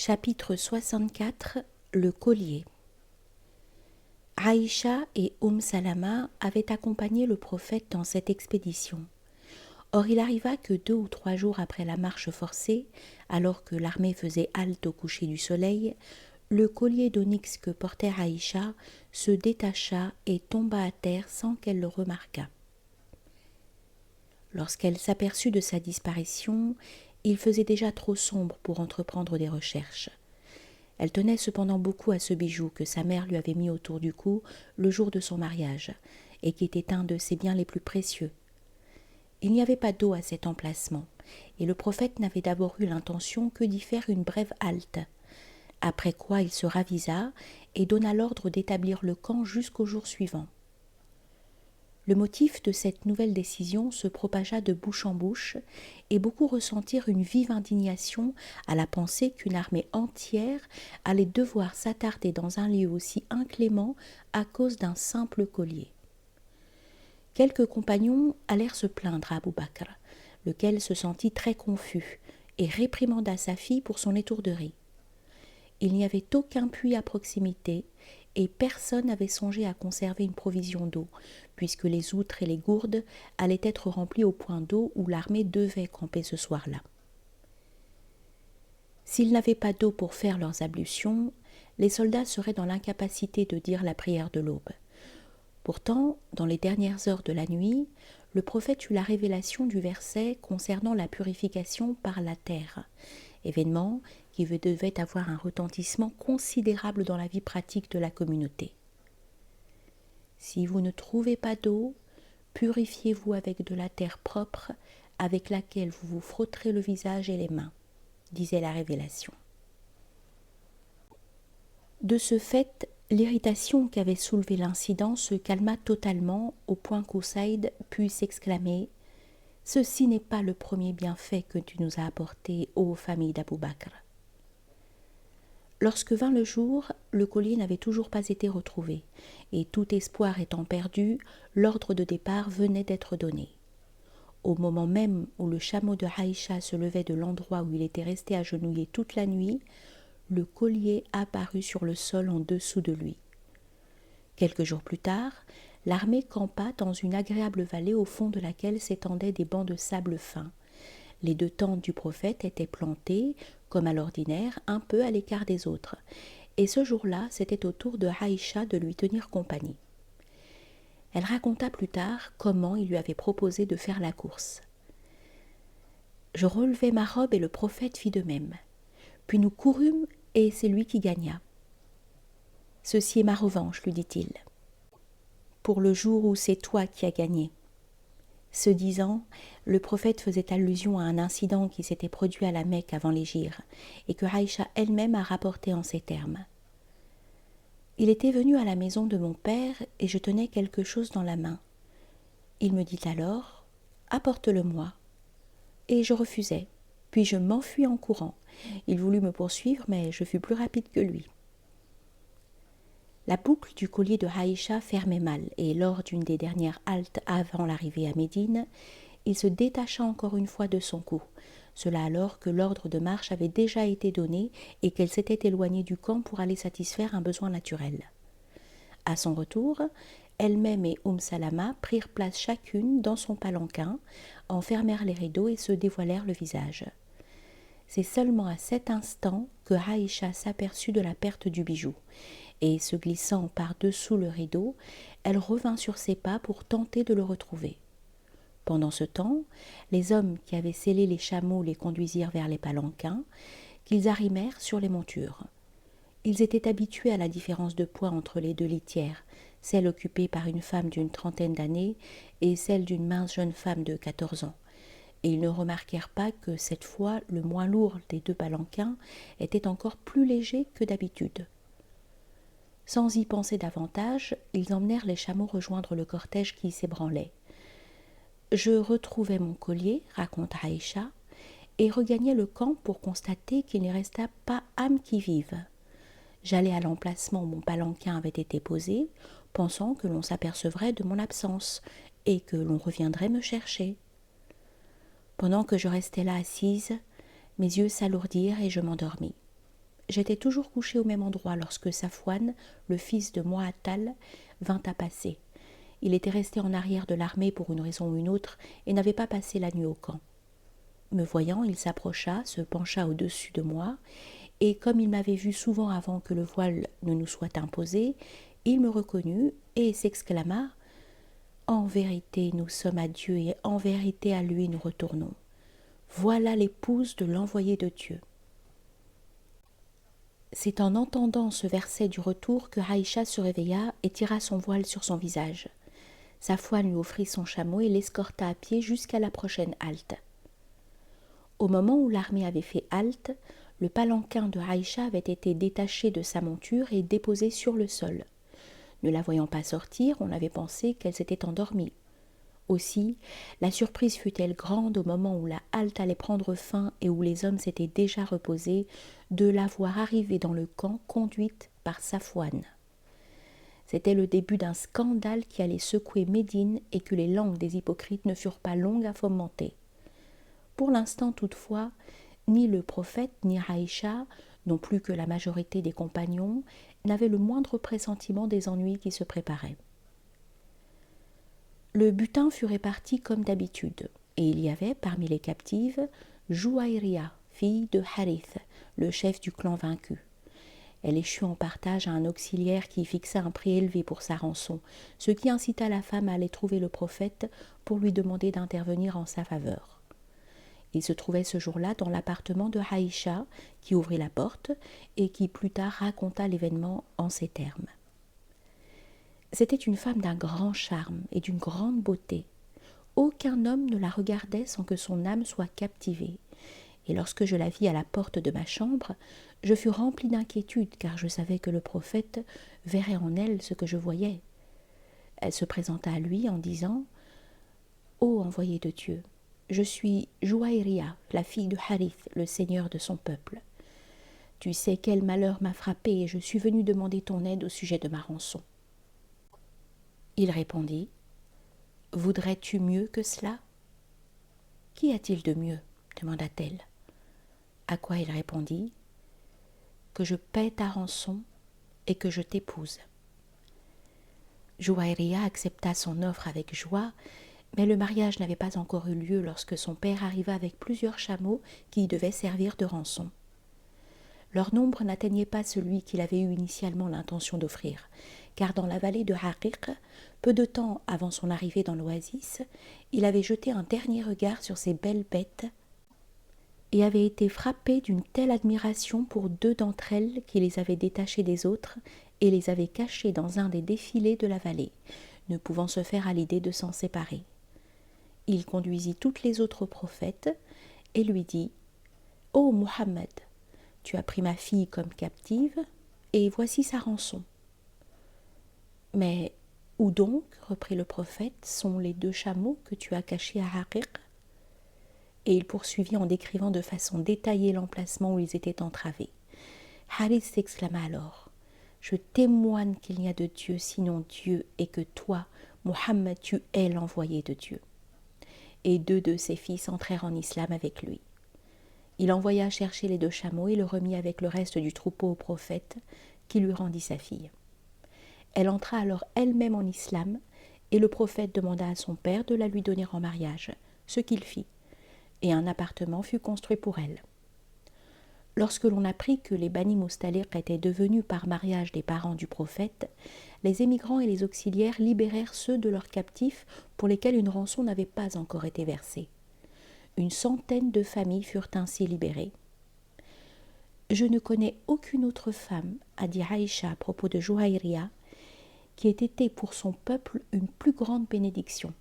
Chapitre 64. Le collier. Aïcha et Salama avaient accompagné le prophète dans cette expédition. Or il arriva que 2 ou 3 jours après la marche forcée, alors que l'armée faisait halte au coucher du soleil, le collier d'onyx que portait Aïcha se détacha et tomba à terre sans qu'elle le remarquât. Lorsqu'elle s'aperçut de sa disparition, il faisait déjà trop sombre pour entreprendre des recherches. Elle tenait cependant beaucoup à ce bijou que sa mère lui avait mis autour du cou le jour de son mariage, et qui était un de ses biens les plus précieux. Il n'y avait pas d'eau à cet emplacement, et le prophète n'avait d'abord eu l'intention que d'y faire une brève halte, après quoi il se ravisa et donna l'ordre d'établir le camp jusqu'au jour suivant. Le motif de cette nouvelle décision se propagea de bouche en bouche, et beaucoup ressentirent une vive indignation à la pensée qu'une armée entière allait devoir s'attarder dans un lieu aussi inclément à cause d'un simple collier. Quelques compagnons allèrent se plaindre à Abu Bakr, lequel se sentit très confus et réprimanda sa fille pour son étourderie. Il n'y avait aucun puits à proximité, et personne n'avait songé à conserver une provision d'eau, puisque les outres et les gourdes allaient être remplies au point d'eau où l'armée devait camper ce soir-là. S'ils n'avaient pas d'eau pour faire leurs ablutions, les soldats seraient dans l'incapacité de dire la prière de l'aube. Pourtant, dans les dernières heures de la nuit, le prophète eut la révélation du verset concernant la purification par la terre, événement qui devait avoir un retentissement considérable dans la vie pratique de la communauté. Si vous ne trouvez pas d'eau, purifiez-vous avec de la terre propre avec laquelle vous vous frotterez le visage et les mains, disait la révélation. De ce fait, l'irritation qu'avait soulevée l'incident se calma totalement au point qu'Usayd put s'exclamer « Ceci n'est pas le premier bienfait que tu nous as apporté, ô famille d'Abu Bakr. » Lorsque vint le jour, le collier n'avait toujours pas été retrouvé, et tout espoir étant perdu, l'ordre de départ venait d'être donné. Au moment même où le chameau de Aïcha se levait de l'endroit où il était resté agenouillé toute la nuit, le collier apparut sur le sol en dessous de lui. Quelques jours plus tard, l'armée campa dans une agréable vallée au fond de laquelle s'étendaient des bancs de sable fin. Les 2 tentes du prophète étaient plantées, comme à l'ordinaire, un peu à l'écart des autres, et ce jour-là, c'était au tour de Aïcha de lui tenir compagnie. Elle raconta plus tard comment il lui avait proposé de faire la course. « Je relevai ma robe et le prophète fit de même. Puis nous courûmes et c'est lui qui gagna. Ceci est ma revanche, lui dit-il, pour le jour où c'est toi qui as gagné. » Ce disant, le prophète faisait allusion à un incident qui s'était produit à la Mecque avant l'hégire, et que Aïcha elle-même a rapporté en ces termes. « Il était venu à la maison de mon père, et je tenais quelque chose dans la main. Il me dit alors, « Apporte-le-moi. » Et je refusai, puis je m'enfuis en courant. Il voulut me poursuivre, mais je fus plus rapide que lui. La boucle du collier de Aïcha fermait mal, et lors d'une des dernières haltes avant l'arrivée à Médine, il se détacha encore une fois de son cou, cela alors que l'ordre de marche avait déjà été donné et qu'elle s'était éloignée du camp pour aller satisfaire un besoin naturel. À son retour, elle-même et Salama prirent place chacune dans son palanquin, en fermèrent les rideaux et se dévoilèrent le visage. C'est seulement à cet instant que Aïcha s'aperçut de la perte du bijou, et se glissant par-dessous le rideau, elle revint sur ses pas pour tenter de le retrouver. Pendant ce temps, les hommes qui avaient sellé les chameaux les conduisirent vers les palanquins, qu'ils arrimèrent sur les montures. Ils étaient habitués à la différence de poids entre les 2 litières, celle occupée par une femme d'une 30aine d'années et celle d'une mince jeune femme de 14 ans, et ils ne remarquèrent pas que cette fois le moins lourd des 2 palanquins était encore plus léger que d'habitude. Sans y penser davantage, ils emmenèrent les chameaux rejoindre le cortège qui s'ébranlait. Je retrouvai mon collier, raconte Aïcha, et regagnai le camp pour constater qu'il n'y resta pas âme qui vive. J'allai à l'emplacement où mon palanquin avait été posé, pensant que l'on s'apercevrait de mon absence et que l'on reviendrait me chercher. Pendant que je restais là assise, mes yeux s'alourdirent et je m'endormis. j'étais toujours couchée au même endroit lorsque Safwan, le fils de Mu'attal, vint à passer. Il était resté en arrière de l'armée pour une raison ou une autre et n'avait pas passé la nuit au camp. Me voyant, il s'approcha, se pencha au-dessus de moi, et comme il m'avait vu souvent avant que le voile ne nous soit imposé, il me reconnut et s'exclama « En vérité, nous sommes à Dieu et en vérité à lui nous retournons. Voilà l'épouse de l'envoyé de Dieu. » C'est en entendant ce verset du retour que Aïcha se réveilla et tira son voile sur son visage. Safwan lui offrit son chameau et l'escorta à pied jusqu'à la prochaine halte. Au moment où l'armée avait fait halte, le palanquin de Aïcha avait été détaché de sa monture et déposé sur le sol. Ne la voyant pas sortir, on avait pensé qu'elle s'était endormie. Aussi, la surprise fut-elle grande au moment où la halte allait prendre fin et où les hommes s'étaient déjà reposés, de la voir arriver dans le camp conduite par Safwan. C'était le début d'un scandale qui allait secouer Médine et que les langues des hypocrites ne furent pas longues à fomenter. Pour l'instant toutefois, ni le prophète ni Aïcha, non plus que la majorité des compagnons, n'avaient le moindre pressentiment des ennuis qui se préparaient. Le butin fut réparti comme d'habitude, et il y avait parmi les captives Jouaïria, fille de Harith, le chef du clan vaincu. Elle échut en partage à un auxiliaire qui fixa un prix élevé pour sa rançon, ce qui incita la femme à aller trouver le prophète pour lui demander d'intervenir en sa faveur. Il se trouvait ce jour-là dans l'appartement de Aïcha, qui ouvrit la porte et qui plus tard raconta l'événement en ces termes. C'était une femme d'un grand charme et d'une grande beauté. Aucun homme ne la regardait sans que son âme soit captivée. Et lorsque je la vis à la porte de ma chambre, je fus remplie d'inquiétude, car je savais que le prophète verrait en elle ce que je voyais. Elle se présenta à lui en disant « Ô envoyé de Dieu, je suis Jouaïria, la fille de Harith, le seigneur de son peuple. Tu sais quel malheur m'a frappée et je suis venue demander ton aide au sujet de ma rançon. » Il répondit « Voudrais-tu mieux que cela ?»« Qu'y a-t-il de mieux ?» demanda-t-elle. À quoi il répondit « Que je paie ta rançon et que je t'épouse. » Jouaïria accepta son offre avec joie, mais le mariage n'avait pas encore eu lieu lorsque son père arriva avec plusieurs chameaux qui y devaient servir de rançon. Leur nombre n'atteignait pas celui qu'il avait eu initialement l'intention d'offrir, car dans la vallée de Haqiq, peu de temps avant son arrivée dans l'oasis, il avait jeté un dernier regard sur ces belles bêtes et avait été frappé d'une telle admiration pour deux d'entre elles qu'il les avait détachées des autres et les avait cachées dans un des défilés de la vallée, ne pouvant se faire à l'idée de s'en séparer. Il conduisit toutes les autres prophètes et lui dit « Ô Muhammad, tu as pris ma fille comme captive, et voici sa rançon. » « Mais où donc, reprit le prophète, sont les deux chameaux que tu as cachés à Haqiq ?» Et il poursuivit en décrivant de façon détaillée l'emplacement où ils étaient entravés. Harith s'exclama alors « Je témoigne qu'il n'y a de Dieu sinon Dieu, et que toi, Muhammad, tu es l'envoyé de Dieu. » Et deux de ses fils entrèrent en islam avec lui. Il envoya chercher les deux chameaux et le remit avec le reste du troupeau au prophète, qui lui rendit sa fille. Elle entra alors elle-même en islam, et le prophète demanda à son père de la lui donner en mariage, ce qu'il fit, et un appartement fut construit pour elle. Lorsque l'on apprit que les Bani Mustaliq étaient devenus par mariage des parents du prophète, les émigrants et les auxiliaires libérèrent ceux de leurs captifs pour lesquels une rançon n'avait pas encore été versée. Une centaine de familles furent ainsi libérées. « Je ne connais aucune autre femme, a dit Aïcha à propos de Jouaïria, qui ait été pour son peuple une plus grande bénédiction.